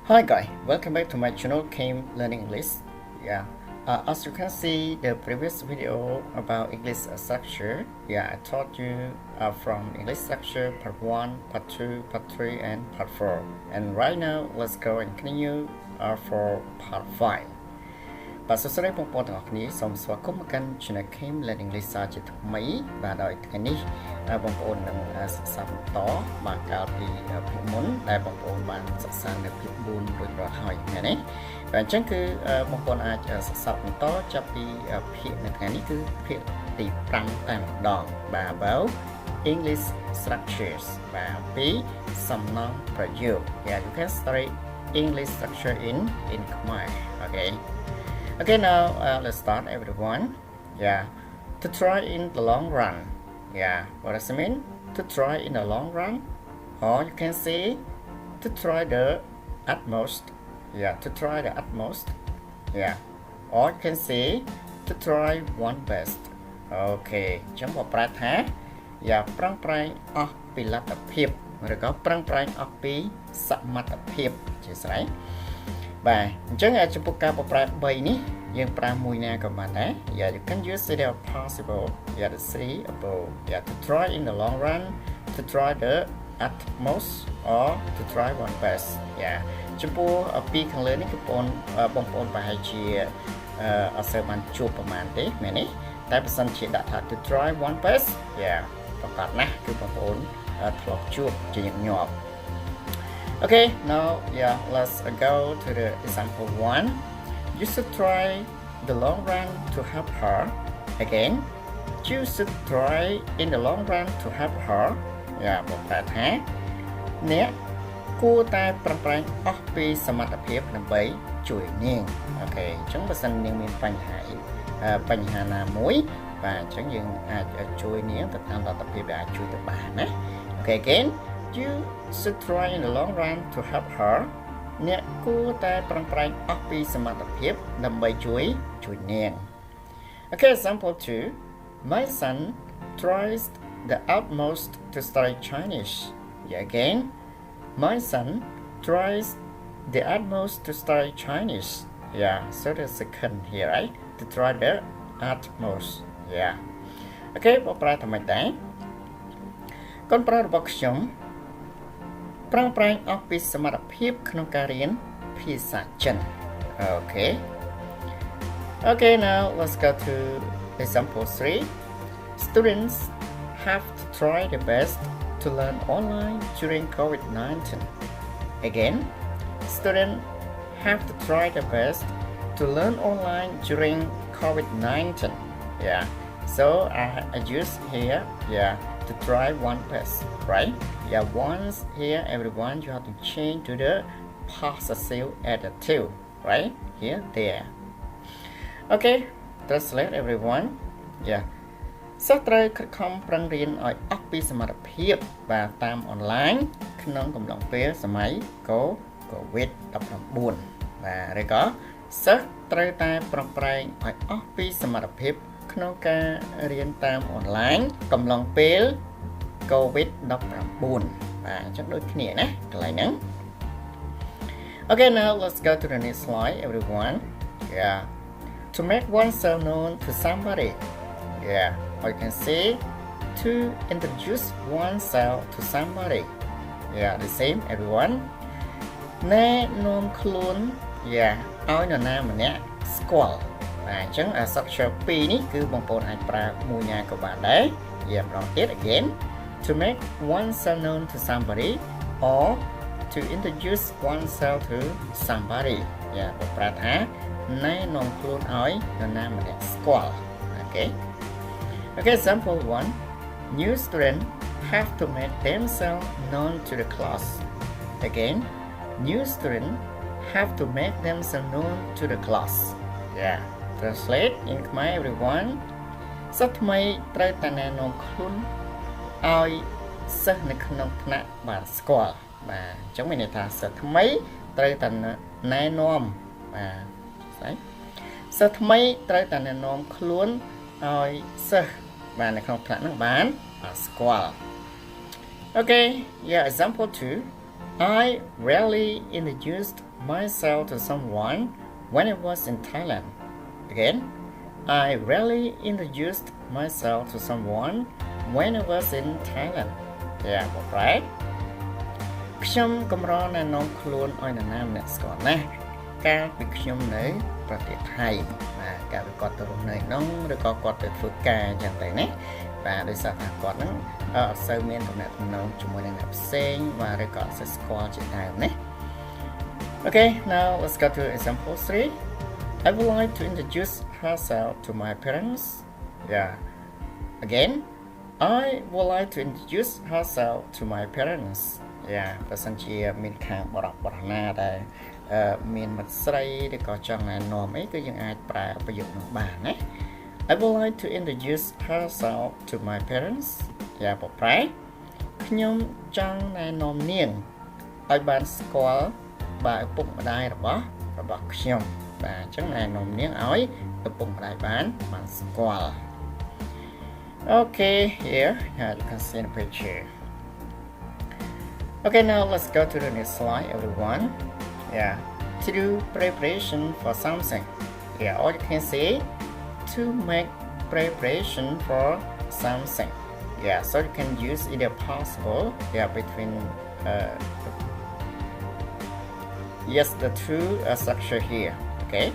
Hi guys, welcome back to my channel Came Learning English. Yeah, as you can see the previous video about English structure. Yeah, I taught you from English structure part 1, part 2, part 3 and part 4. And right now let's go and continue for part 5. បាទសួស្តីបងប្អូនទាំងអស់គ្នាសូមស្វាគមន៍មកកាន់ Channel Came Learning English ជាថ្មីបាទដោយថ្ងៃនេះបងប្អូននឹងសិក្សាបន្តបាទកាលពីភាគមុនដែលបងប្អូនបានសិក្សានៅភាគ4រួចរាល់ហើយមែនទេបាទអញ្ចឹងគឺបងប្អូនអាចសិក្សាបន្តចាប់ពីភាគនៅថ្ងៃនេះគឺភាគទី5តែម្ដងបាទ about English structures បាទពីសំណង់ប្រយោគ Yeah, you can study English structure in Khmer. Okay, now let's start everyone. Yeah, to try in the long run. Yeah, what does it mean? To try in the long run, or you can say to try the utmost. Yeah, to try the utmost. Yeah, or you can say to try one best. Okay, ចឹងបកប្រែថា Yeah, ប្រឹងប្រែងអស់ពីលទ្ធភាពឬក៏ប្រឹងប្រែងអស់ពីសមត្ថភាពជាស្រេច បាទអញ្ចឹងចំពោះការបកប្រែ3នេះយើងប្រើមួយណាក៏បានដែរ Yeah, you can use it as possible. Yeah, the three above. Yeah, to try in the long run, to try the utmost, or to try one best. Yeah, ចំពោះពីខាងលើនេះគឺបងប្អូនប្រហែលជាអត់សូវបានជួបប្រហែលទេមែនទេតែបើសិនជាដាក់ថា to try one best. Yeah, ប្រកាសណាស់គឺបងប្អូនធ្លាប់ជួបជាញឹកញាប់ Okay, now yeah, let's go to the example 1. You should try the long run to help her. Again, you should try in the long run to help her. Yeah, บอกតែថាអ្នកគួរតែប្រឹងប្រែងអស់ពីសមត្ថភាពដើម្បីជួយនាង Okay, អញ្ចឹងបើសិននាងមានបញ្ហាណាមួយបាទអញ្ចឹងយើងអាចជួយនាងទៅតាមលទ្ធភាពដែលអាចជួយទៅបានណា Okay, again, you should try in the long run to help her. អ្នកគួរតែប្រឹងប្រែងអស់ពីសមត្ថភាពដើម្បីជួយនាង Okay, example 2. My son tries the utmost to study Chinese. Yeah, again, my son tries the utmost to study Chinese. Yeah, so the second here, right? To try the utmost. Yeah. Okay, បកប្រែថាម៉េចដែរកូនប្រុសរបស់ខ្ញុំប្រឹងប្រែងអស់ពីសមត្ថភាពក្នុងការរៀនភាសាចិន Okay, now let's go to example 3. Students have to try their best to learn online during COVID-19. Again, students have to try their best to learn online during COVID-19. Yeah, so I use here, yeah, to try one best, right? Yeah, once here, everyone, you have to change to the possessive adjective, right? Here, there. Okay, translate everyone. Yeah. សិស្សត្រូវខិតខំប្រឹងរៀនឲ្យអស់ពីសមត្ថភាពបាទតាមអនឡាញក្នុងកំឡុងពេលសម័យ COVID-19 បាទឬក៏សិស្សត្រូវតែប្រឹងប្រែងឲ្យអស់ពីសមត្ថភាពក្នុងការរៀនតាមអនឡាញកំឡុងពេល COVID-19 បាទអញ្ចឹងដូចគ្នាណាកន្លែងហ្នឹង Okay, now let's go to the next slide everyone. Yeah, to make oneself known to somebody. Yeah, or you can say to introduce oneself to somebody. Yeah, the same everyone. ណែនាំខ្លួន Yeah, ឲ្យនរណាម្នាក់ស្គាល់បាទអញ្ចឹង structure 2នេះគឺបងប្អូនអាចប្រើមួយណាក៏បានដែរ Yeah, ម្ដងទៀត again, to make oneself known to somebody or to introduce oneself to somebody. Yeah, បកប្រែថាណែនាំខ្លួនឲ្យនរណាម្នាក់ស្គាល់ Okay, example 1. New students have to make themselves known to the class. Again, new students have to make themselves known to the class. Yeah, translate in Khmer everyone. សិស្សថ្មីត្រូវតែណែនាំខ្លួនឲ្យសិស្សនៅក្នុងថ្នាក់បានស្គាល់បាទអញ្ចឹងមានន័យថាសិស្សថ្មីត្រូវតែណែនាំបាទស្អីសិស្សថ្មីត្រូវតែណែនាំខ្លួនឲ្យសិស្សបាទនៅក្នុងថ្នាក់ហ្នឹងបានស្គាល់ Okay, yeah, example 2. I rarely introduced myself to someone when I was in Thailand. Again, I rarely introduced myself to someone when I was in Thailand. Yeah, right. ខ្ញុំកម្រណែនាំខ្លួនឲ្យនរណាម្នាក់ស្គាល់ណាស់កាលពីខ្ញុំនៅប្រទេសថៃបាទកាលពីគាត់ទៅរស់នៅក្នុងឬក៏គាត់ទៅធ្វើការអញ្ចឹងទៅណាបាទដោយសារថាគាត់ហ្នឹងអត់សូវមានទំនាក់ទំនងជាមួយនឹងអ្នកផ្សេងបាទឬក៏អត់សូវស្គាល់ជាដើមណា Okay, now let's go to example 3. I would like to introduce herself to my parents. Yeah. Again, I would like to introduce herself to my parents. Yeah, បើសិនជាមានខាងបរិបទណាដែលមានមិត្តស្រីឬក៏ចង់ណែនាំអីគឺយើងអាចប្រើប្រយោគនោះបានណា I would like to introduce herself to my parents. Yeah, បប្រែខ្ញុំចង់ណែនាំនាងឲ្យបានស្គាល់បាទឪពុកម្ដាយរបស់ខ្ញុំបាទអញ្ចឹងណែនាំនាងឲ្យឪពុកម្ដាយបានស្គាល់ Okay, here you can see the picture. Okay, now let's go to the next slide, everyone. Yeah, to do preparation for something. Yeah, or you can say to make preparation for something. Yeah, so you can use either possible. Yeah, between yes, the two structure here. Okay.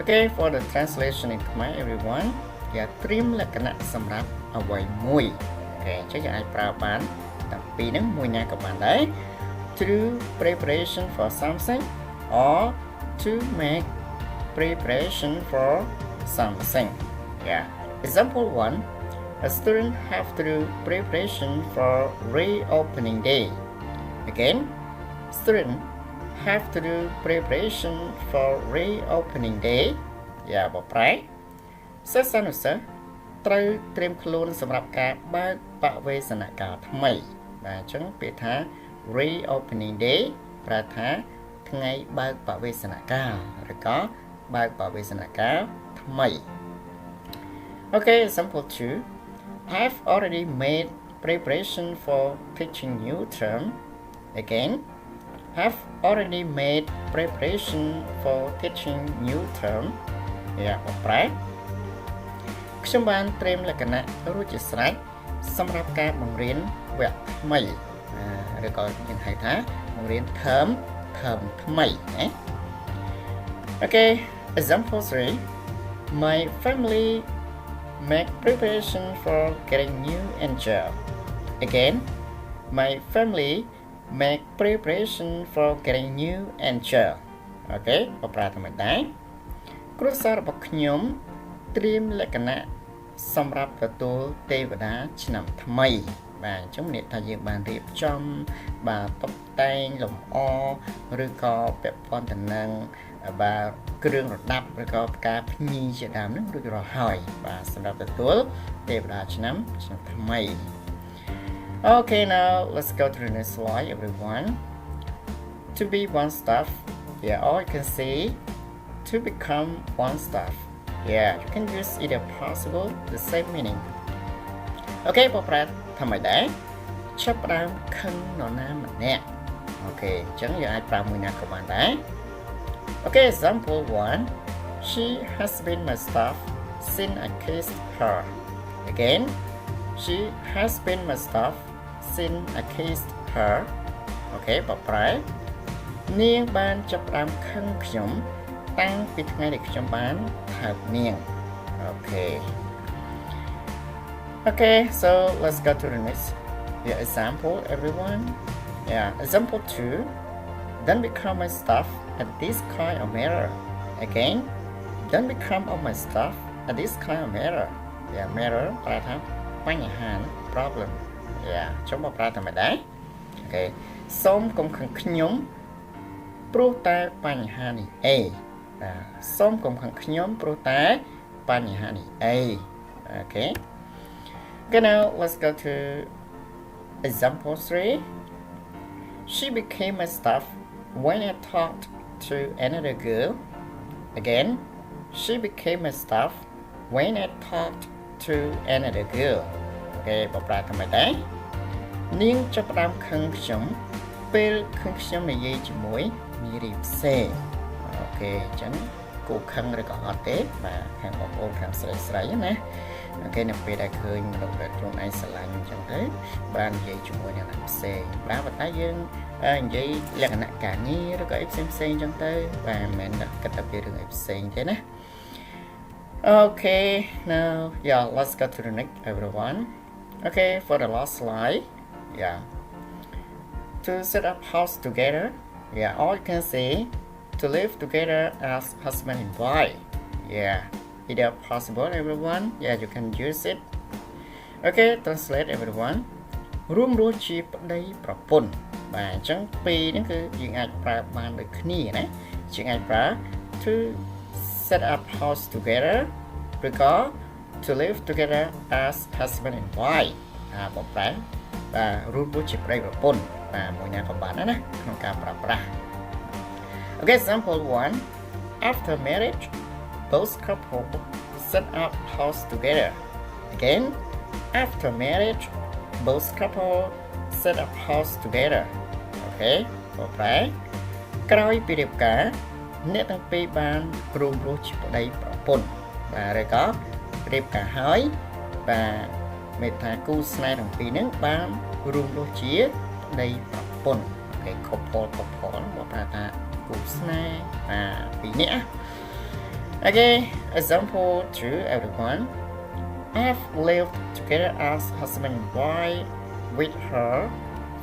Okay, for the translation in Khmer, everyone. Yeah, ត្រៀមលក្ខណៈសម្រាប់អ្វីមួយ Okay, អញ្ចឹងយើងអាចប្រើបានតាំងពីហ្នឹងមួយណាក៏បានដែរ to do preparation for something or to make preparation for something. Yeah. Example 1. A student have to do preparation for reopening day. Again, student have to do preparation for reopening day. Yeah, បប្រែសិស្សានុសិស្សត្រូវត្រៀមខ្លួនសម្រាប់ការបើកបវេសនកាលថ្មីបាទអញ្ចឹងពាក្យថា reopening day ប្រែថាថ្ងៃបើកបវេសនកាលឬក៏បើកបវេសនកាលថ្មី Okay, example 2. I've already made preparation for teaching new term. Again, I've already made preparation for teaching new term. Yeah, បប្រែខ្ញុំបានត្រៀមលក្ខណៈរួចជាស្រេចសម្រាប់ការបង្រៀនវគ្គថ្មីឬក៏យើងហៅថាបង្រៀន term ថ្មីណា Okay, example 3. My family make preparation for getting new in jail. Again, my family make preparation for getting new in jail. Okay, បប្រែធម្មតាគ្រួសាររបស់ខ្ញុំត្រៀមលក្ខណៈសម្រាប់ទទួលទេវតាឆ្នាំថ្មីបាទអញ្ចឹងនេះថាយើងបានរៀបចំបាទតុបតែងលម្អឬក៏ពាក់ព័ន្ធទៅនឹងបាទគ្រឿងរដាប់ឬក៏ផ្កាភ្ញីជាដើមហ្នឹងរួចរាល់ហើយបាទសម្រាប់ទទួលទេវតាឆ្នាំថ្មី Okay, now let's go to the next slide, everyone. To be one stuff. Yeah, or you can say to become one stuff. Yeah, you can use either possible, the same meaning. Okay, បប្រែធម្មតាចាប់ផ្ដើមខឹងនរណាម្នាក់ Okay, អញ្ចឹងយើងអាចប្រើមួយណាក៏បានដែរ Okay, example 1. She has been my staff since I kissed her. Again, she has been my staff since I kissed her. Okay, បប្រែនាងបានចាប់ផ្ដើមខឹងខ្ញុំតាំងពីថ្ងៃដែលខ្ញុំបានថើបនាង Okay, so let's go to the next example, everyone. Yeah, example 2. Don't become my staff at this kind of mirror. Again, don't become of my staff at this kind of mirror. Yeah, mirror ប្រែថាបញ្ហា problem. Yeah, ចុះមកប្រើធម្មតា Okay, សូមកុំខឹងខ្ញុំព្រោះតែបញ្ហានេះអីសូមកុំខឹងខ្ញុំព្រោះតែបញ្ហានេះអី Okay. Okay, now let's go to example 3. She became my staff when I talked to another girl. Again, she became my staff when I talked to another girl. Okay, បប្រែធម្មតានាងចាប់ផ្ដើមខឹងខ្ញុំ ពេលឃើញខ្ញុំនិយាយជាមួយនារីផ្សេងអូខេអញ្ចឹងគូខឹងឬក៏អត់ទេបាទខាងបងប្អូនខាងស្រីណាអូខេនៅពេលដែលឃើញមនុស្សដែលខ្លួនឯងស្រឡាញ់អញ្ចឹងទៅបាននិយាយជាមួយអ្នកណាផ្សេងបាទប៉ុន្តែយើងនិយាយលក្ខណៈការងារឬក៏អីផ្សេងអញ្ចឹងទៅបាទមិនមែនគិតតែពីរឿងអីផ្សេងទេណា Okay, now yeah, let's go to the next everyone. Okay, for the last slide, yeah. To set up house together, yeah, or you can say to live together as husband and wife. Yeah, is that possible, everyone? Yeah, you can use it. Okay, translate everyone. រួមរស់ជាប្តីប្រពន្ធបាទអញ្ចឹងពីរហ្នឹងគឺយើងអាចប្រើបានដូចគ្នាណាយើងអាចប្រើ to set up house together ឬក៏ to live together as husband and wife បំប្រែបាទរួមរស់ជាប្តីប្រពន្ធបាទមួយណាក៏បានដែរណាក្នុងការប្រើប្រាស់ Okay, example 1 After marriage both couple set up house together. Again, after marriage both couple set up house together. Okay, បំប្រែក្រោយពីរៀបការអ្នកទាំងពីរបានរួមរស់ជាប្តីប្រពន្ធបាទឬក៏រៀបការហើយបាទមេថាគូស្នេហ៍ទាំងពីរហ្នឹងបានរួមរស់ជាប្តីប្រពន្ធអូខេ couple បកថាគូស្នេហ៍ពីរនាក់ Okay, example 2 everyone I've lived together as husband and wife with her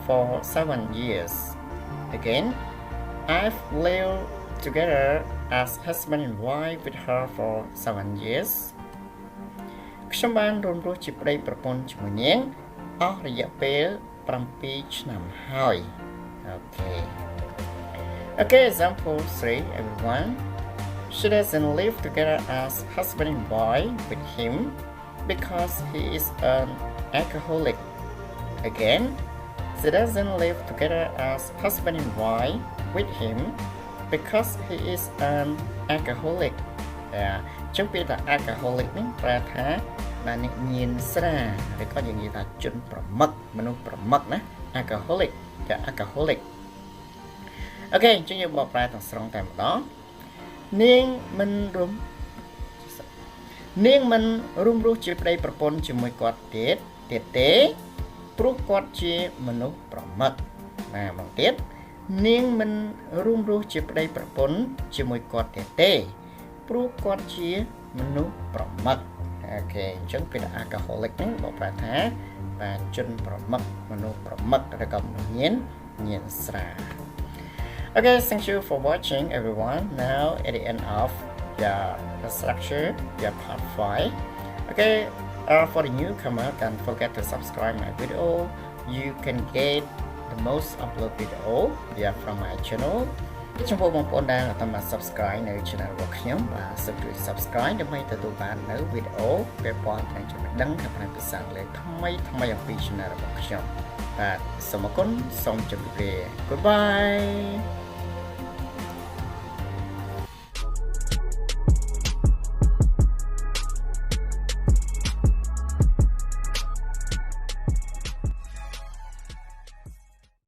for 7 years. Again, I've lived together as husband and wife with her for 7 years. ខ្ញុំបានរួមរស់ជាប្តីប្រពន្ធជាមួយនាងអស់រយៈពេល7ឆ្នាំហើយ Okay, example 3 everyone. She doesn't live together as husband and wife with him because he is an alcoholic. Again, she doesn't live together as husband and wife with him because he is an alcoholic. ចឹងពាក្យថា alcoholic នេះប្រែថាបានអ្នកញៀនស្រាឬក៏យើងនិយាយថាជនប្រមឹកមនុស្សប្រមឹកណា alcoholic ជា alcoholic. Okay អញ្ចឹងយើងបកប្រែទាំងស្រុងតែម្ដងនាងមិនរួមរស់ជាប្តីប្រពន្ធជាមួយគាត់ទៀតទេព្រោះគាត់ជាមនុស្សប្រមឹកបាទមកទៀតនាងមិនរួមរស់ជាប្តីប្រពន្ធជាមួយគាត់ទៀតទេព្រោះគាត់ជាមនុស្សប្រមឹកអូខេអញ្ចឹងពាក្យ alcoholic ហ្នឹងបកប្រែថាបាទជនប្រមឹកមនុស្សប្រមឹកឬក៏មនុស្សញៀនស្រា Okay, thank you for watching everyone. Now at the end of the structure, part 5. Okay, for the newcomer, don't forget to subscribe my video. You can get the most upload video from my channel. ចំពោះបងប្អូនដែលតាម subscribe នៅ channel របស់ខ្ញុំបាទសូមជួយ subscribe ដើម្បីទទួលបាននៅវីដេអូពាក់ព័ន្ធនឹងចំណេះដឹងខាងផ្នែកភាសាអង់គ្លេសថ្មីអំពី channel របស់ខ្ញុំបាទសូមអរគុណសូមជម្រាបលា Goodbye